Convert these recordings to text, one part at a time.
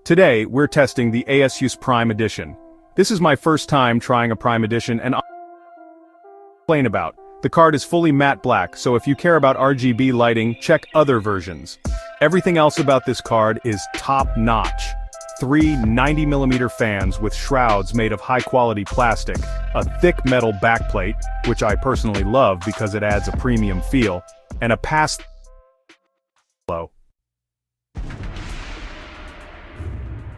Today, we're testing the ASUS Prime Edition. This is my first time trying a Prime Edition and I'll explain about. The card is fully matte black, so if you care about RGB lighting, check other versions. Everything else about this card is top-notch. 3 90mm fans with shrouds made of high-quality plastic, a thick metal backplate, which I personally love because it adds a premium feel, and a pass-through.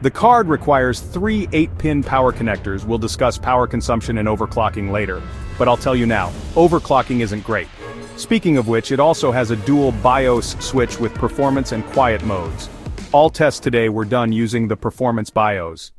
The card requires 3 8-pin power connectors. We'll discuss power consumption and overclocking later, but I'll tell you now, overclocking isn't great. Speaking of which, it also has a dual BIOS switch with performance and quiet modes. All tests today were done using the performance BIOS.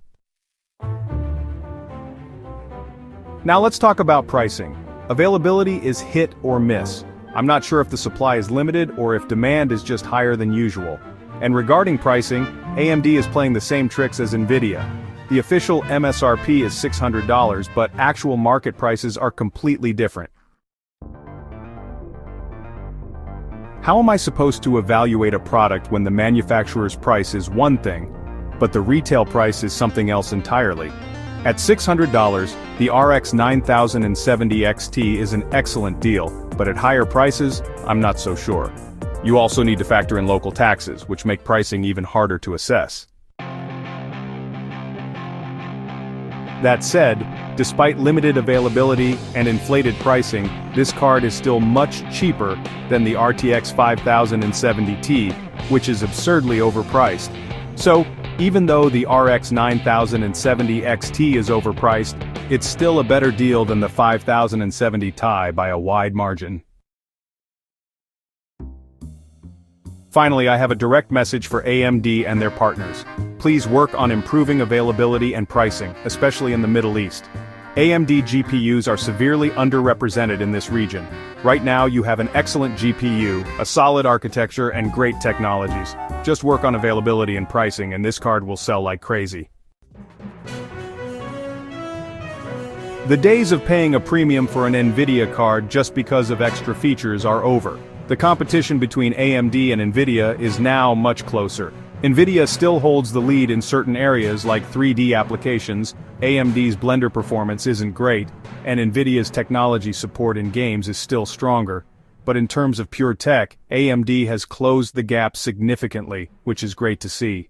Now let's talk about pricing. Availability is hit or miss. I'm not sure if the supply is limited or if demand is just higher than usual. And regarding pricing, AMD is playing the same tricks as NVIDIA. The official MSRP is $600, but actual market prices are completely different. How am I supposed to evaluate a product when the manufacturer's price is one thing, but the retail price is something else entirely? At $600, the RX 9070 XT is an excellent deal, but at higher prices, I'm not so sure. You also need to factor in local taxes, which make pricing even harder to assess. That said, despite limited availability and inflated pricing, this card is still much cheaper than the RTX 5070 Ti, which is absurdly overpriced. So, even though the RX 9070 XT is overpriced, it's still a better deal than the 5070 Ti by a wide margin. Finally, I have a direct message for AMD and their partners. Please work on improving availability and pricing, especially in the Middle East. AMD GPUs are severely underrepresented in this region. Right now you have an excellent GPU, a solid architecture, and great technologies. Just work on availability and pricing and this card will sell like crazy. The days of paying a premium for an NVIDIA card just because of extra features are over. The competition between AMD and NVIDIA is now much closer. NVIDIA still holds the lead in certain areas like 3D applications, AMD's Blender performance isn't great, and NVIDIA's technology support in games is still stronger. But in terms of pure tech, AMD has closed the gap significantly, which is great to see.